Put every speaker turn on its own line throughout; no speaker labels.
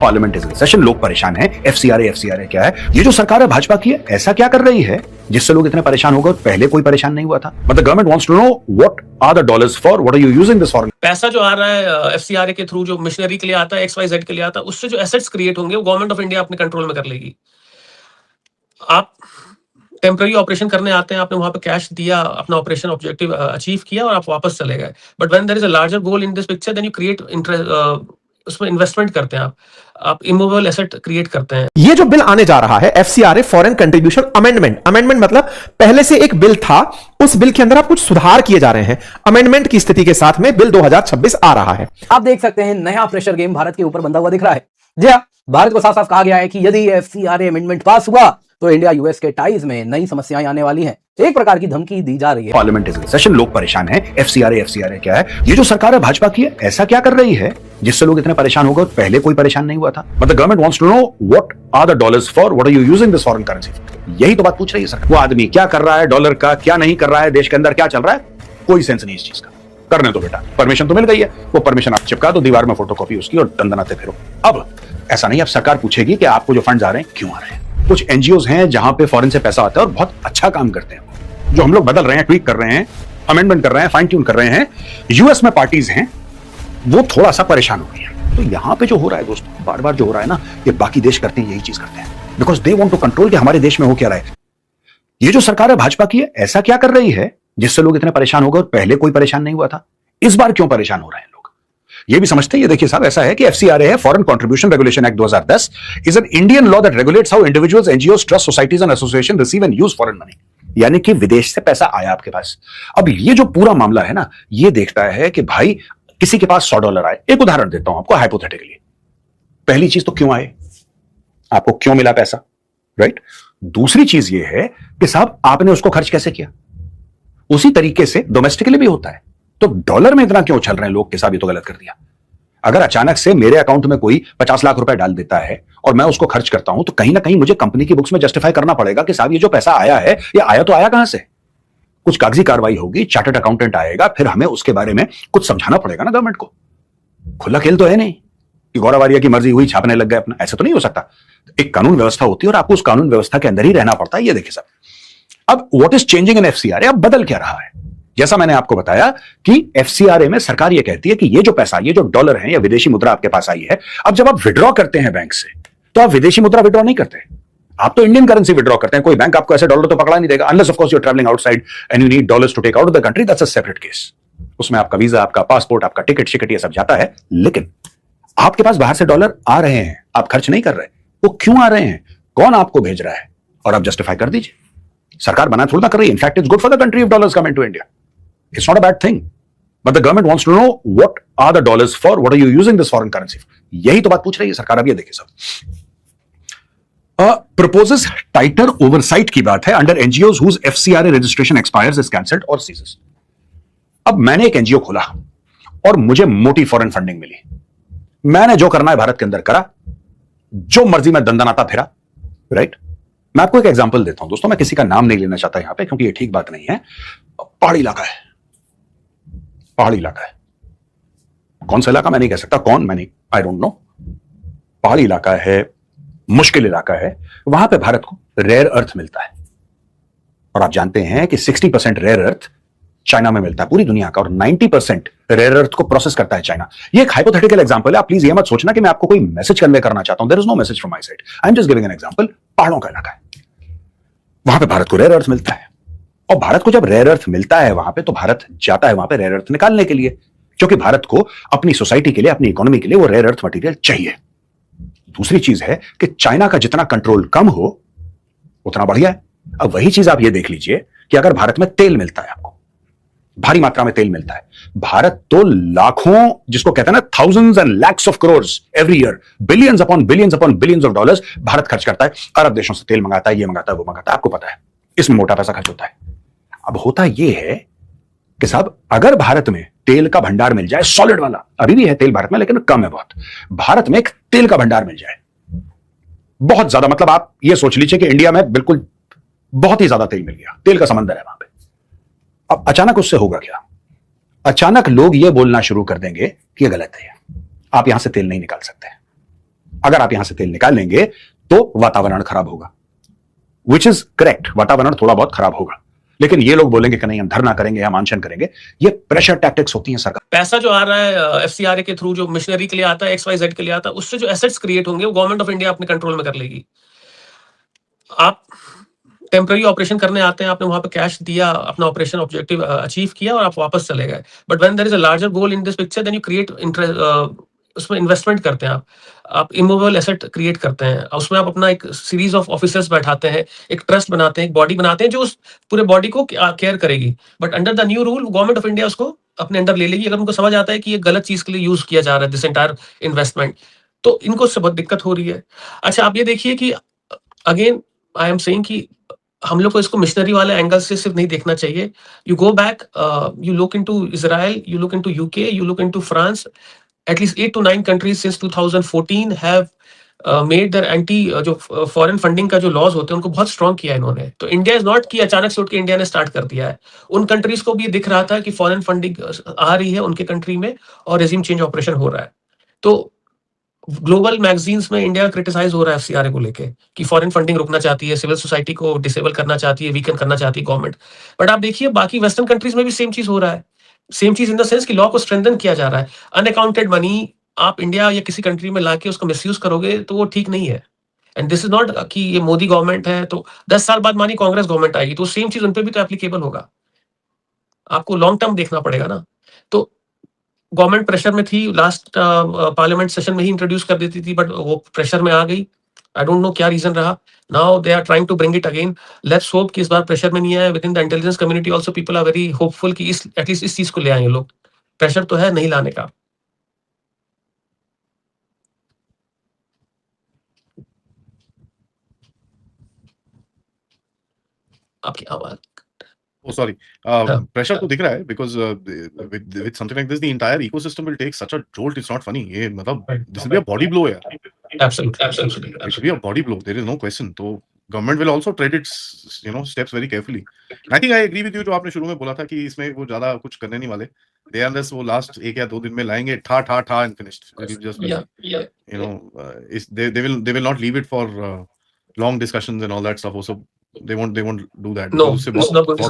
Parliament is in session, लोग परेशान हैं। एफसीआरए क्या है? ये जो सरकार है भाजपा की है, ऐसा क्या कर रही है जिससे लोग इतने परेशान हो गए? पहले कोई परेशान नहीं हुआ था। But the government wants to know what are the dollars for, what are you using this for.
पैसा जो आ रहा है एफसीआरए के थ्रू, जो मिशनरी के लिए आता है, XYZ के लिए आता है, उससे जो एसेट्स क्रिएट होंगे वो गवर्नमेंट ऑफ इंडिया अपने कंट्रोल में कर लेगी। आप टेम्पररी ऑपरेशन करने आते हैं, आपने वहां पे कैश दिया, अपना ऑपरेशन ऑब्जेक्टिव अचीव किया और आप वापस चले गए। But when there is a larger goal in this picture, then you create उसमें इन्वेस्टमेंट करते हैं, आप इमूवेबल एसेट क्रिएट करते हैं।
ये जो बिल आने जा रहा है एफसीआरए फॉरेन कंट्रीब्यूशन अमेंडमेंट मतलब पहले से एक बिल था, उस बिल के अंदर आप कुछ सुधार किए जा रहे हैं। अमेंडमेंट की स्थिति के साथ में बिल 2026 आ रहा है।
आप देख सकते हैं नया प्रेशर गेम भारत के ऊपर बंधा हुआ दिख रहा है। जी हाँ, भारत को साफ साफ कहा गया है कि यदि एफसीआरए अमेंडमेंट पास हुआ तो इंडिया यूएस के टाइज में नई समस्याएं आने वाली हैं। एक प्रकार की धमकी दी जा रही है।
पार्लियामेंट इज इन सेशन, लोग परेशान हैं। एफसीआरए क्या है? ये जो सरकार है भाजपा की है, ऐसा क्या कर रही है जिससे लोग इतने परेशान हो गए? पहले कोई परेशान नहीं हुआ था। But the government wants to know what are the dollars for, what are you using this foreign currency. यही तो बात पूछ रही है सरकार। वो आदमी क्या कर रहा है डॉलर का, क्या नहीं कर रहा है, देश के अंदर क्या चल रहा है, कोई सेंस नहीं इस चीज का। करने दो बेटा, परमिशन तो मिल गई है, वो परमिशन आप चिपका दो दीवार में, फोटोकॉपी उसकी, और दंदनाते फिरो। अब ऐसा नहीं, अब सरकार पूछेगी कि आपको जो फंड्स आ रहे हैं क्यों आ रहे हैं। कुछ एनजीओज हैं जहां पे फॉरेन से पैसा आता है और बहुत अच्छा काम करते हैं, जो हम लोग बदल रहे हैं, ट्वीक कर रहे हैं, अमेंडमेंट कर रहे हैं, फाइन ट्यून कर रहे हैं। यूएस में पार्टीज हैं, वो थोड़ा सा परेशान हो रही है। तो यहां पे जो हो रहा है दोस्तों, बार बार जो हो रहा है ना, ये बाकी देश करते हैं, यही चीज करते हैं, because they want to control कि हमारे देश में हो क्या रहा है। ये जो सरकार है भाजपा की है, ऐसा क्या कर रही है जिससे लोग इतने परेशान हो गए? पहले कोई परेशान नहीं हुआ था, इस बार क्यों परेशान हो रहे हैं लोग? ये भी समझते हैं। ये देखिए साहब, ऐसा है कि एफसीआरए है, foreign contribution regulation act 2010 is an Indian law that regulates how individuals, NGOs, trust, societies and association receive and use foreign money. यानी कि विदेश से पैसा आया आपके पास। अब ये जो पूरा मामला है ना, ये देखता है कि भाई किसी के पास $100 आए। एक उदाहरण देता हूं आपको हाइपोथेटिकली। पहली चीज तो क्यों आए, आपको क्यों मिला पैसा, राइट? दूसरी चीज ये है कि साहब आपने उसको खर्च कैसे किया। उसी तरीके से डोमेस्टिकली भी होता है। तो डॉलर में इतना क्यों उछल रहे हैं लोग के साहब, ये तो गलत कर दिया। अगर अचानक से मेरे अकाउंट में कोई 50 लाख रुपए डाल देता है और मैं उसको खर्च करता हूं, तो कहीं ना कहीं मुझे कंपनी की बुक्स में जस्टिफाई करना पड़ेगा कि साहब ये जो पैसा आया है, ये आया तो आया कहां से। कुछ कागजी कार्रवाई होगी, चार्टर्ड अकाउंटेंट आएगा, फिर हमें उसके बारे में कुछ समझाना पड़ेगा ना गवर्नमेंट को। खुला खेल तो है नहीं कि गौरव आर्या की मर्जी हुई छापने लग गए अपना, ऐसा तो नहीं हो सकता। एक कानून व्यवस्था होती है और आपको उस कानून व्यवस्था के अंदर ही रहना पड़ता है। ये देखिए साहब, अब what is changing in FCRA, अब बदल क्या रहा है? जैसा मैंने आपको बताया कि एफसीआरए में सरकार यह कहती है कि ये जो पैसा, ये जो डॉलर है या विदेशी मुद्रा आपके पास आई है, अब जब आप विड्रॉ करते हैं बैंक से, तो आप विदेशी मुद्रा विड्रॉ नहीं करते, आप तो इंडियन करेंसी विड्रॉ करते हैं। कोई बैंक आपको ऐसे डॉलर तो पकड़ा नहीं देगा, unless of course you are travelling outside and you need dollars to take out of the country, that's a separate case. उसमें आपका वीजा, आपका पासपोर्ट, आपका टिकट शिकट, ये सब जाता है। लेकिन आपके पास बाहर से डॉलर आ रहे हैं, आप खर्च नहीं कर रहे, वो क्यों आ रहे हैं, कौन आपको भेज रहा है, और आप जस्टिफाई कर दीजिए। सरकार बना थोड़ा कर रही है। In fact it's good for the country if dollars come into India. It's not a bad thing, but the government wants to know what are the dollars for, what are you using this foreign currency for? यही तो बात पूछ रही है सरकार। अब ये देखिए सब proposes tighter oversight की बात है under NGOs whose FCRA registration expires, is cancelled or ceases। अब मैंने एक एनजीओ खोला और मुझे मोटी फॉरेन फंडिंग मिली, मैंने जो करना है भारत के अंदर करा, जो मर्जी में दंदनाता फिरा, राइट? मैं आपको एक एग्जांपल देता हूं दोस्तों, मैं किसी का नाम नहीं लेना चाहता यहां पे क्योंकि ये ठीक बात नहीं है। पहाड़ी इलाका है, पहाड़ी इलाका है, कौन सा इलाका मैं नहीं कह सकता, कौन, मैं नहीं, आई डोंट नो। पहाड़ी इलाका है, मुश्किल इलाका है, वहां पे भारत को रेयर अर्थ मिलता है। और आप जानते हैं कि 60% रेयर अर्थ चाइना में मिलता है पूरी दुनिया का, और 90% रेयर अर्थ को प्रोसेस करता है चाइना। ये एक हाइपोथेटिकल एग्जांपल है, आप प्लीज ये मत सोचना कि मैं आपको कोई मैसेज कन्वे करना चाहता हूं। There is no message from my side, I am just giving an example. पहाड़ों का इलाका है, वहां पे भारत को रेयर अर्थ मिलता है, और भारत को जब रेयर अर्थ मिलता है वहां पे, तो भारत जाता है वहां पे रेयर अर्थ निकालने के लिए, क्योंकि भारत को अपनी सोसाइटी के लिए, अपनी इकोनॉमी के लिए वो रेयर अर्थ मटेरियल चाहिए। दूसरी चीज है कि चाइना का जितना कंट्रोल कम हो उतना बढ़िया है। अब वही चीज आप ये देख लीजिए कि अगर भारत में तेल मिलता है, आपको भारी मात्रा में तेल मिलता है, भारत तो लाखों, जिसको कहते हैं ना thousands and lakhs of crores every year, billions upon billions of dollars Bharat खर्च करता है, अरब देशों से तेल मंगाता है, ये मंगाता है, वो मंगाता है, आपको पता है, इसमें मोटा पैसा खर्च होता है। अब होता यह है कि साहब अगर भारत में तेल का भंडार मिल जाए, सॉलिड वाला, अभी भी है तेल भारत में लेकिन कम है बहुत, भारत में एक तेल का भंडार मिल जाए बहुत ज्यादा, मतलब आप ये सोच लीजिए कि इंडिया में बिल्कुल बहुत ही ज्यादा तेल मिल गया, तेल का समंदर है वहां पे। अब अचानक उससे होगा क्या? अचानक लोग ये बोलना शुरू कर देंगे कि ये गलत है, आप यहां से तेल नहीं निकाल सकते। अगर आप यहां से तेल निकाल लेंगे तो वातावरण खराब होगा, विच इज करेक्ट, वातावरण थोड़ा बहुत खराब होगा। लेकिन ये लोग बोलेंगे कि नहीं हम धरना करेंगे या मानशन करेंगे, ये प्रेशर टैक्टिक्स होती हैं सरकार।
पैसा जो आ रहा है एफसीआरए के थ्रू, जो मशीनरी के लिए आता है, XYZ के लिए आता है, उससे जो एसेट्स क्रिएट होंगे वो गवर्नमेंट ऑफ इंडिया अपने कंट्रोल में कर लेगी। आप टेम्पररी ऑपरेशन करने आते हैं, आपने वहां पे कैश दिया, अपना ऑपरेशन ऑब्जेक्टिव अचीव किया और आप वापस चले गए। But when there is a larger goal in this picture, then you create उसमें इन्वेस्टमेंट करते हैं, आप इमूवेबल एसेट क्रिएट करते हैं, उसमें आप अपना एक सीरीज ऑफ ऑफिसर्स बैठाते हैं, एक ट्रस्ट बनाते हैं, एक बॉडी बनाते हैं जो उस पूरे बॉडी को केयर करेगी। But under the new rule government of India उसको अपने अंडर ले लेगी, अगर उनको समझ आता है कि ये गलत चीज के लिए यूज किया जा रहा है दिस एंटायर इन्वेस्टमेंट, तो इनको उससे बहुत दिक्कत हो रही है। अच्छा, आप ये देखिए कि अगेन आई एम सेइंग कि हम लोग को इसको मिशनरी वाले एंगल से सिर्फ नहीं देखना चाहिए। You go back, you look into Israel, you look into UK, you look into France, at least 8 to 9 countries since 2014 have made their anti जो फॉरेन फंडिंग का जो लॉज होते हैं उनको बहुत स्ट्रॉन्ग किया इन्होंने। तो इंडिया इज नॉट कि अचानक से उठ के इंडिया ने स्टार्ट कर दिया है। उन कंट्रीज को भी दिख रहा था कि फॉरेन फंडिंग आ रही है उनके कंट्री में और रेजिम चेंज ऑपरेशन हो रहा है। तो ग्लोबल मैगजीन्स में इंडिया क्रिटिसाइज हो रहा है एफसीआरए को लेके कि फॉरेन फंडिंग रुकना चाहती है, सिविल सोसाइटी को डिसेबल करना चाहती है, वीकन करना चाहती है गवर्नमेंट। बट आप देखिए बाकी वेस्टर्न कंट्रीज में भी सेम चीज हो रहा है, सेम चीज इन द सेंस कि लॉ को स्ट्रेंथन किया जा रहा है। अनअकाउंटेड मनी आप इंडिया या किसी कंट्री में लाके उसको मिसयूज करोगे तो वो ठीक नहीं है। एंड दिस इज नॉट कि ये मोदी गवर्नमेंट है तो 10 साल बाद मानी कांग्रेस गवर्नमेंट आएगी तो सेम चीज उनपे भी तो एप्लीकेबल होगा। आपको लॉन्ग टर्म देखना पड़ेगा ना। तो गवर्नमेंट प्रेशर में थी, लास्ट पार्लियामेंट सेशन में ही इंट्रोड्यूस कर देती थी, बट वो प्रेशर में आ गई। आई डोंट नो क्या रीजन रहा। Now they are trying to bring it again. Let's hope कि इस बार प्रेशर में नहीं आए। Within the intelligence community also people are very hopeful कि इस एटलीस्ट इस चीज को ले आएंगे लोग। प्रेशर तो है नहीं लाने का। आपकी आवाज
Oh, sorry. Pressure तो दिख रहा है because with something like this, the entire ecosystem will take such a jolt. It's not funny. ये मतलब this will be a body blow, यार.
Absolutely.
It will be a body blow. There is no question. तो government will also tread its steps very carefully. And I think I agree with you जो आपने शुरू में बोला था कि इसमें वो ज्यादा कुछ करने नहीं वाले. They unless वो last 1 या 2 दिन में लाएंगे ठा and finished. It will just be, they will not leave it for long discussions and all that stuff. Also they won't do that.
No, it's not going to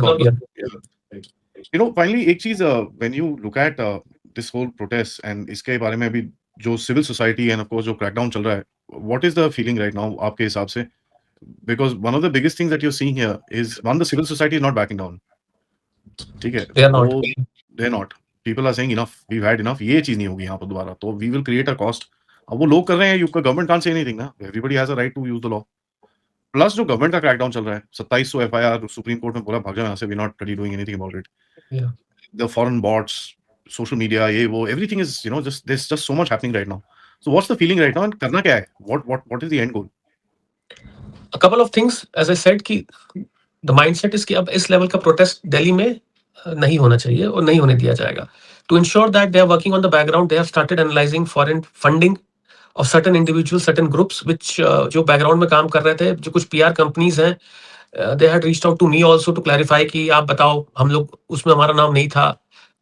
be.
Finally एक चीज when you look at this whole protest and इसके बारे में अभी जो civil society and of course जो crackdown चल रहा है, what is the feeling right now आपके हिसाब से? Because one of the biggest things that you're seeing here is the civil society is not backing down. ठीक है?
They are not.
People are saying enough. We've had enough. ये चीज नहीं होगी यहाँ पर दोबारा. तो we will create a cost. अब वो लोग कर रहे हैं, government can't say anything ना. Everybody has a right to use the law. Plus जो गवर्नमेंट का क्रैकडाउन चल रहा है, 2700 FIR सुप्रीम कोर्ट में बोला भाग जाओ यहाँ से, we not ready doing anything about it. The foreign bots, social media, ये वो everything is just there is just so much happening right now. So what's the feeling right now and करना क्या है? What is the end goal?
A couple of things, as I said कि the mindset is कि अब इस level का protest Delhi में नहीं होना चाहिए और नहीं होने दिया जाएगा। To ensure that they are working on the background, they have started analysing foreign funding of certain individuals, certain groups which जो बैकग्राउंड में काम कर रहे थे, जो कुछ PR कंपनीज हैं, they had reached out to me also to clarify कि आप बताओ, हम लोग उसमें हमारा नाम नहीं था,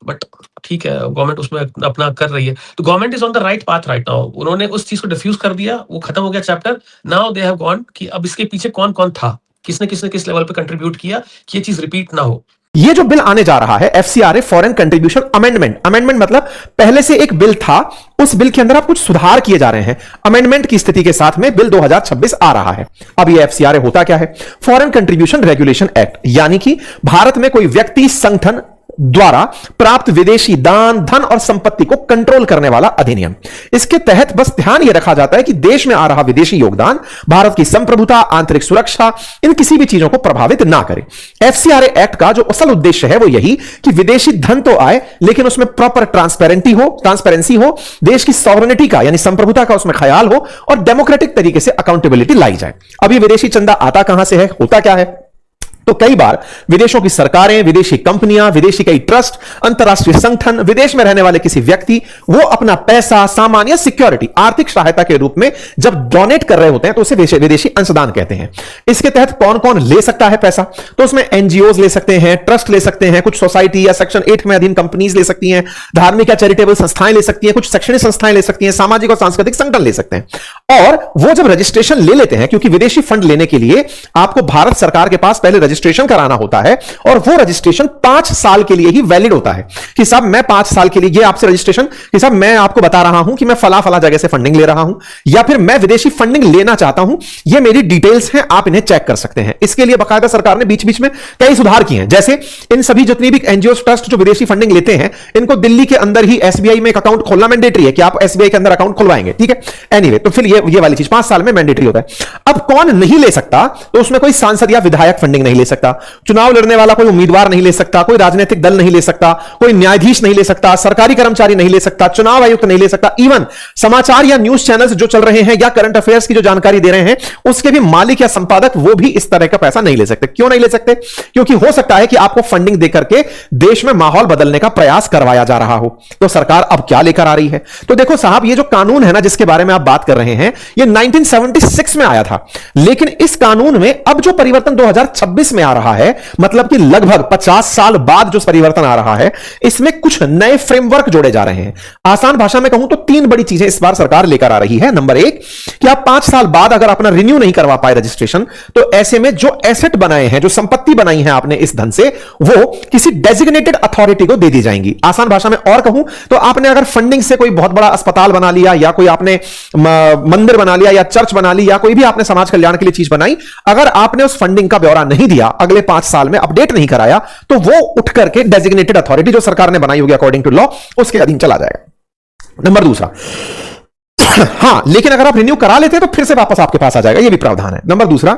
बट ठीक है गवर्नमेंट उसमें अपना कर रही है। तो government is on the right path right now. उन्होंने उस चीज को डिफ्यूज कर दिया, वो खत्म हो गया chapter. Now they have gone कि अब इसके पीछे कौन कौन था, किसने किसने किस लेवल पे कंट्रीब्यूट किया कि ये चीज रिपीट ना हो।
ये जो बिल आने जा रहा है एफसीआरए फॉरेन कंट्रीब्यूशन अमेंडमेंट मतलब पहले से एक बिल था, उस बिल के अंदर आप कुछ सुधार किए जा रहे हैं। अमेंडमेंट की स्थिति के साथ में बिल 2026 आ रहा है। अब ये एफसीआरए होता क्या है? फॉरेन कंट्रीब्यूशन रेगुलेशन एक्ट, यानी कि भारत में कोई व्यक्ति संगठन द्वारा प्राप्त विदेशी दान, धन और संपत्ति को कंट्रोल करने वाला अधिनियम। इसके तहत बस ध्यान यह रखा जाता है कि देश में आ रहा विदेशी योगदान भारत की संप्रभुता, आंतरिक सुरक्षा, इन किसी भी चीजों को प्रभावित ना करे। एफसीआरए एक्ट का जो असल उद्देश्य है वो यही कि विदेशी धन तो आए लेकिन उसमें प्रॉपर ट्रांसपेरेंसी हो, देश की सॉवरेनिटी का यानी संप्रभुता का उसमें ख्याल हो और डेमोक्रेटिक तरीके से अकाउंटेबिलिटी लाई जाए। अब ये विदेशी चंदा आता कहां से है, होता क्या है? तो कई बार विदेशों की सरकारें, विदेशी कंपनियां, विदेशी कई ट्रस्ट, अंतरराष्ट्रीय संगठन, विदेश में रहने वाले किसी व्यक्ति वो अपना पैसा, सामान या सिक्योरिटी, आर्थिक सहायता के रूप में जब डोनेट कर रहे होते हैं तो उसे विदेशी अंशदान कहते हैं। इसके तहत कौन कौन ले सकता है पैसा? तो उसमें एनजीओज ले सकते हैं, ट्रस्ट ले सकते हैं, कुछ सोसाइटी या सेक्शन 8 में अधीन कंपनीज ले सकती हैं, धार्मिक या चैरिटेबल संस्थाएं ले सकती हैं, कुछ शैक्षणिक संस्थाएं ले सकती हैं, सामाजिक और सांस्कृतिक संगठन ले सकते हैं। और वो जब रजिस्ट्रेशन ले लेते हैं, क्योंकि विदेशी फंड लेने के लिए आपको भारत सरकार के पास पहले रजिस्ट्रेशन कराना होता है और वो रजिस्ट्रेशन 5 साल के लिए ही वैलिड होता है कि साहब मैं 5 साल के लिए ये आपसे रजिस्ट्रेशन कि साहब मैं आपको बता रहा हूं कि मैं फला फला जगह से फंडिंग ले रहा हूं या फिर मैं विदेशी फंडिंग लेना चाहता हूं, ये मेरी डिटेल्स हैं, आप इन्हें चेक कर सकते हैं। इसके लिए बाकायदा सरकार ने बीच बीच में कई सुधार किए हैं, जैसे इन सभी जितनी भी एनजीओ ट्रस्ट जो विदेशी फंडिंग लेते हैं इनको दिल्ली के अंदर ही एसबीआई में एक अकाउंट खोलना मैंडेटरी है कि आप एसबीआई के अंदर अकाउंट खुलवाएंगे, ठीक है। एनीवे, तो फिर ये वाली चीज 5 साल में मैंडेटरी होता है। अब कौन नहीं ले सकता? तो उसमें कोई सांसद या विधायक फंडिंग नहीं ले सकता, चुनाव लड़ने वाला कोई उम्मीदवार नहीं ले सकता, कोई राजनीतिक दल नहीं ले सकता, कोई न्यायाधीश नहीं ले सकता, सरकारी कर्मचारी नहीं ले सकता, चुनाव आयुक्त नहीं ले सकता, इवन समाचार या न्यूज चैनल्स जो चल रहे हैं या करंट अफेयर्स की जो जानकारी दे रहे हैं उसके भी मालिक या संपादक वो भी इस तरह का पैसा नहीं ले सकते। क्यों नहीं ले सकते? क्योंकि हो सकता है कि आपको फंडिंग देकर के देश में माहौल बदलने का प्रयास करवाया जा रहा हो। तो सरकार अब क्या लेकर आ रही है? तो देखो साहब, ये जो कानून है ना जिसके बारे में आप बात कर रहे हैं, ये 1976 में आया था, लेकिन इस कानून में अब जो परिवर्तन 2026 में आ रहा है, मतलब कि लगभग 50 साल बाद जो परिवर्तन आ रहा है, इसमें कुछ नए फ्रेमवर्क जोड़े जा रहे हैं। आसान भाषा में कहूं तो 3 बड़ी चीजें इस बार सरकार लेकर आ रही है। नंबर 1 कि आप 5 साल बाद अगर अपना रिन्यू नहीं करवा पाए रजिस्ट्रेशन, तो ऐसे में जो एसेट बनाए हैं, जो संपत्ति बनाई है आपने इस धन से, वो किसी डेजिग्नेटेड अथॉरिटी को दे दी जाएंगी। आसान भाषा में और कहूं तो आपने अगर फंडिंग से कोई बहुत बड़ा अस्पताल बना लिया या कोई आपने मंदिर बना लिया या चर्च बना ली या कोई भी आपने समाज कल्याण के लिए चीज बनाई, अगर आपने उस फंडिंग का ब्यौरा नहीं दिया, अगले 5 साल में अपडेट नहीं कराया, तो वो उठ करके डेजिग्नेटेड अथॉरिटी जो सरकार ने बनाई होगी अकॉर्डिंग टू लॉ, उसके अधीन चला जाएगा। नंबर 2 हां, लेकिन अगर आप रिन्यू करा लेते हैं तो फिर से वापस आपके पास आ जाएगा, ये भी प्रावधान है। नंबर 2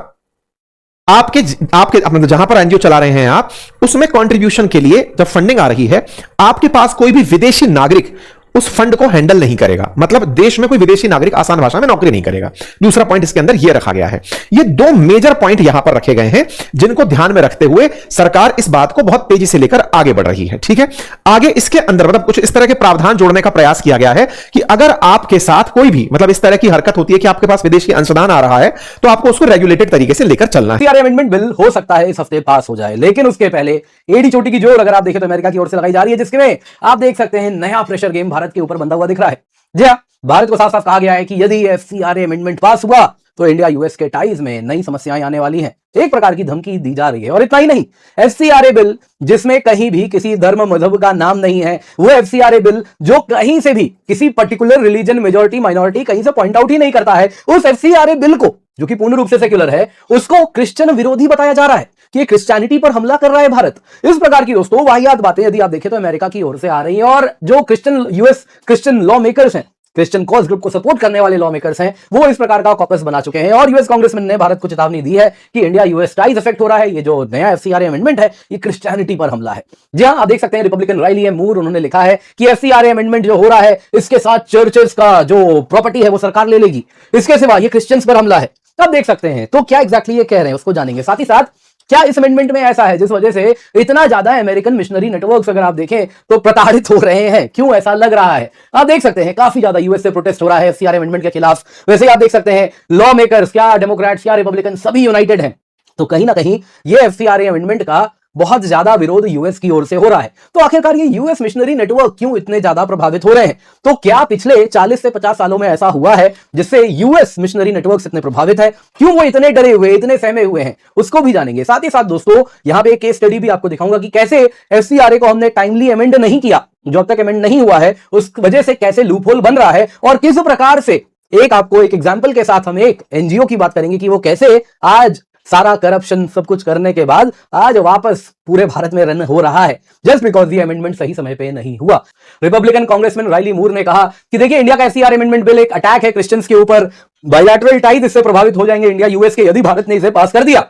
आपके अपने जहां पर एनजीओ चला रहे हैं आप, उसमें कंट्रीब्यूशन के लिए जब फंडिंग आ रही है, आपके पास कोई भी विदेशी नागरिक उस फंड को हैंडल नहीं करेगा, मतलब देश में कोई विदेशी नागरिक आसान भाषा में नौकरी नहीं करेगा। दूसरा पॉइंट इसके अंदर यह रखा गया है। ये 2 मेजर पॉइंट यहां पर रखे गए हैं जिनको ध्यान में रखते हुए सरकार इस बात को बहुत तेजी से लेकर आगे बढ़ रही है, ठीक है। आगे इसके अंदर मतलब कुछ इस तरह के प्रावधान जोड़ने का प्रयास किया गया है कि अगर आपके साथ कोई भी मतलब इस तरह की हरकत होती है कि आपके पास विदेशी अंशदान आ रहा है, तो आपको उसको रेगुलेटेड तरीके से लेकर चलना है।
अमेंडमेंट बिल हो सकता है इस हफ्ते पास हो जाए, लेकिन उसके पहले एडी चोटी की जोर अगर आप देखें तो अमेरिका की ओर से लगाई जा रही है, जिसमें आप देख सकते हैं नया प्रेशर गेम भारत के ऊपर बनता हुआ दिख रहा है। जी हां, भारत को साफ साफ कहा गया है कि यदि एफसीआरए अमेंडमेंट पास हुआ तो इंडिया यूएस के टाइज में नई समस्याएं आने वाली हैं। एक प्रकार की धमकी दी जा रही है। और इतना ही नहीं, एफसीआरए बिल जिसमें कहीं भी किसी धर्म मजहब का नाम नहीं है, वो एफसीआरए बिल जो कहीं से भी किसी पर्टिकुलर रिलीजन, मेजॉरिटी, माइनॉरिटी कहीं से पॉइंट आउट ही नहीं करता है, उस एफसीआरए बिल को जो कि पूर्ण रूप से सेक्युलर है, उसको क्रिश्चियन विरोधी बताया जा रहा है कि क्रिश्चियनिटी पर हमला कर रहा है भारत। इस प्रकार की दोस्तों वाहियात बातें यदि आप देखें तो अमेरिका की ओर से आ रही हैं। और जो क्रिश्चियन लॉ मेकर्स हैं, क्रिश्चियन कॉज ग्रुप को सपोर्ट करने वाले लॉ मेकर्स हैं, वो इस प्रकार का कॉकस बना चुके हैं। और यूएस कांग्रेसमैन ने भारत को चेतावनी दी है कि इंडिया यूएस टाइज इफेक्ट हो रहा है। ये जो नया एफसीआरए अमेंडमेंट है, ये क्रिश्चियनिटी पर हमला है। जी हां, आप देख सकते हैं रिपब्लिकन राइली एम मूर, उन्होंने लिखा है कि एफसीआरए अमेंडमेंट जो हो रहा है, इसके साथ चर्चेस का जो प्रॉपर्टी है वो सरकार ले लेगी, इसके सिवा ये क्रिश्चियंस पर हमला है। आप देख सकते हैं। तो क्या एग्जैक्टली ये कह रहे हैं उसको जानेंगे। साथ ही साथ क्या इस अमेंडमेंट में ऐसा है जिस वजह से इतना ज्यादा अमेरिकन मिशनरी नेटवर्क्स अगर आप देखें तो प्रताड़ित हो रहे हैं? क्यों ऐसा लग रहा है? आप देख सकते हैं काफी ज्यादा यूएस से प्रोटेस्ट हो रहा है एफसीआरए अमेंडमेंट के खिलाफ। वैसे ही आप देख सकते हैं लॉ मेकर्स, क्या डेमोक्रेट्स क्या रिपब्लिकन, सभी यूनाइटेड हैं। तो कहीं ना कहीं ये एफसीआरए अमेंडमेंट का बहुत ज्यादा विरोध यूएस की ओर से हो रहा है। तो आखिरकार ये यूएस मिशनरी नेटवर्क क्यों इतने ज्यादा प्रभावित हो रहे हैं? तो क्या पिछले 40 से 50 सालों में ऐसा हुआ है जिससे यूएस मिशनरी नेटवर्क इतने प्रभावित है? क्यों वो इतने डरे हुए, इतने सहमे हुए हैं, उसको भी जानेंगे। साथ ही साथ दोस्तों यहां पे एक केस स्टडी भी आपको दिखाऊंगा कि कैसे एफसीआरए को हमने टाइमली अमेंड नहीं किया, जो अब तक अमेंड नहीं हुआ है, उस वजह से कैसे लूपहोल बन रहा है और किस प्रकार से आपको एक एग्जाम्पल के साथ हम एक एनजीओ की बात करेंगे कि वो कैसे आज सारा करप्शन सब कुछ करने के बाद आज वापस पूरे भारत में रन हो रहा है, जस्ट बिकॉज ये अमेंडमेंट सही समय पे नहीं हुआ। रिपब्लिकन कांग्रेसमैन राइली मूर ने कहा कि देखिए इंडिया का एफसीआरए अमेंडमेंट बिल एक अटैक है क्रिश्चियंस के ऊपर, बायलैटरल टाइज इससे प्रभावित हो जाएंगे इंडिया यूएस के यदि भारत ने इसे पास कर दिया।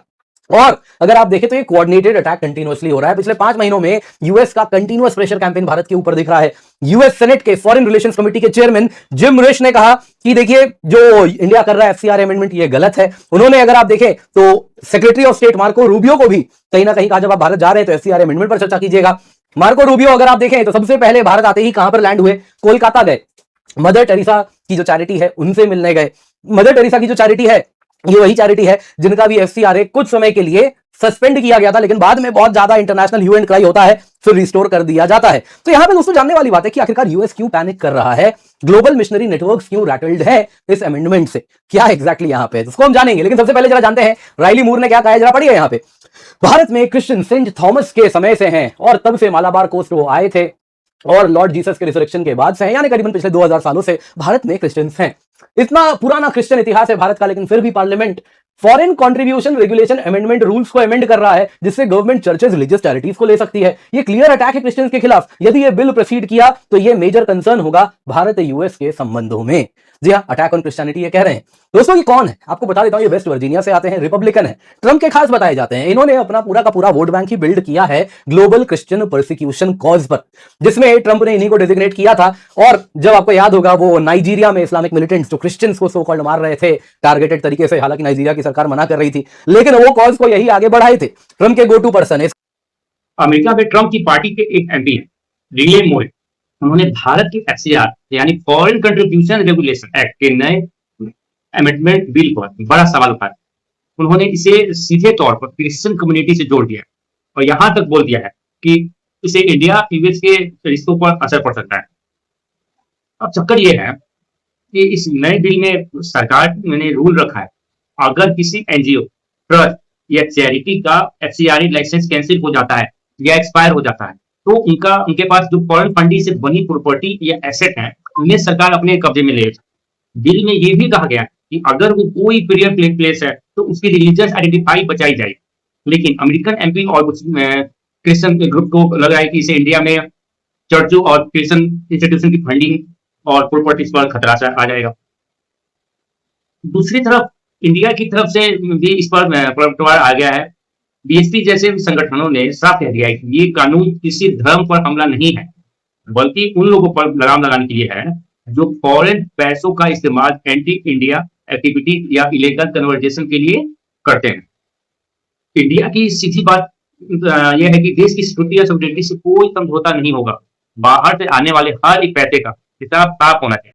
और अगर आप देखें तो ये कोऑर्डिनेटेड अटैक कंटिन्यूअसली हो रहा है। पिछले 5 महीनों में यूएस का कंटिन्यूअस प्रेशर कैंपेन भारत के ऊपर दिख रहा है। यूएस सेनेट के फॉरेन रिलेशंस कमेटी के चेयरमैन जिम रिश ने कहा कि देखिए जो इंडिया कर रहा है एफसीआरए अमेंडमेंट ये गलत है। उन्होंने अगर आप देखें तो secretary of state Marco Rubio को भी कहीं ना कहीं कहा जब आप भारत जा रहे हैं तो एफसीआरए अमेंडमेंट पर चर्चा कीजिएगा। मार्को रूबियो अगर आप देखें तो सबसे पहले भारत आते ही कहां पर लैंड हुए, कोलकाता गए, मदर टेरेसा की जो चैरिटी है उनसे मिलने गए। मदर टेरेसा की जो चैरिटी है ये वही चैरिटी है जिनका भी एफसीआरए कुछ समय के लिए सस्पेंड किया गया था, लेकिन बाद में बहुत ज्यादा इंटरनेशनल ह्यू एंड क्राई होता है, फिर रिस्टोर कर दिया जाता है। तो यहां पे दोस्तों जानने वाली बात है कि आखिरकार यूएस क्यों पैनिक कर रहा है, ग्लोबल मिशनरी नेटवर्क्स क्यों रैटल्ड है इस अमेंडमेंट से, क्या एग्जैक्टली यहां पे उसको हम जानेंगे। लेकिन सबसे पहले जरा जानते हैं राइली मूर ने क्या कहा है, जरा पढ़िए। यहां पे भारत में क्रिश्चियन सेंट थॉमस के समय से हैं और तब से मालाबार कोस्ट वो आए थे और लॉर्ड जीसस के रिजरेक्शन के बाद से हैं, यानी करीबन पिछले 2000 सालों से भारत में क्रिश्चियंस हैं। इतना पुराना क्रिश्चियन इतिहास है भारत का, लेकिन फिर भी parliament foreign contribution regulation amendment rules को अमेंड कर रहा है जिससे गवर्नमेंट चर्चेज रिलीजियस चैरिटीज को ले सकती है। ये क्लियर अटैक है क्रिश्चियंस के खिलाफ। यदि ये बिल प्रोसीड किया तो ये मेजर कंसर्न होगा भारत यूएस के संबंधों में। जी हाँ, अटैक ऑन क्रिश्चियनिटी ये कह रहे हैं। दोस्तों ये कौन है आपको बता देता हूं, ये वेस्ट वर्जीनिया से आते हैं, रिपब्लिकन है, ट्रंप के खास बताए जाते हैं। इन्होंने अपना पूरा का पूरा वोट बैंक ही बिल्ड किया है ग्लोबल क्रिश्चियन परसिक्यूशन कॉज पर, जिसमें ट्रंप ने इन्हीं को डेजिग्नेट किया था। और जब आपको याद होगा वो नाइजीरिया में इस्लामिक मिलिटेंट्स जो क्रिश्चियंस को सो कॉल्ड मार रहे थे टारगेटेड तरीके से, हालांकि नाइजीरिया की सरकार मना कर रही थी, लेकिन वो कॉज को यही आगे बढ़ाए थे। ट्रंप के गो टू पर्सन है।
अमेरिका में ट्रंप की पार्टी के एक एमपी हैं, रिले मोए, उन्होंने भारत के एफसीआर यानी फॉरेन कंट्रीब्यूशन रेगुलेशन एक्ट के नए अमेंडमेंट बिल पर बड़ा सवाल उठाया। उन्होंने इसे सीधे तौर पर क्रिश्चियन कम्युनिटी से जोड़ दिया और यहां तक बोल दिया है कि इसे इंडिया यूएस के रिश्तों पर असर पड़ सकता है। अब चक्कर ये है कि इस नए बिल में सरकार ने रूल रखा है, अगर किसी एनजीओ, ट्रस्ट या चैरिटी का एफसीआरए लाइसेंस कैंसिल हो जाता है या एक्सपायर हो जाता है तो उनके पास जो फॉरेन फंडिंग से बनी प्रॉपर्टी या एसेट है उन्हें सरकार अपने कब्जे में ले। बिल में ये भी कहा गया कि अगर वो कोई पीरियड प्लेस है तो उसकी रिलीजियस आइडेंटिफाई बचाई जाए। लेकिन अमेरिकन एमपी और कुछ क्रिश्चियन ग्रुप को लग रहा है कि इसे इंडिया में चर्चों और क्रिश्चियन इंस्टीट्यूशन की फंडिंग और प्रॉपर्टीज पर खतरा आ जाएगा। दूसरी तरफ इंडिया की तरफ से भी इस पर पलटवार आ गया है। बीएसपी जैसे संगठनों ने साफ कह दिया है कि ये कानून किसी धर्म पर हमला नहीं है, बल्कि उन लोगों पर लगाम लगाने के लिए है जो फॉरेन पैसों का इस्तेमाल एंटी इंडिया एक्टिविटी या इलीगल कन्वर्जेशन के लिए करते हैं। इंडिया की सीधी बात यह है कि देश की सिक्योरिटी या सॉवरेनिटी से कोई समझौता नहीं होगा। बाहर से आने वाले हर एक पैसे का हिसाब साफ होना चाहिए।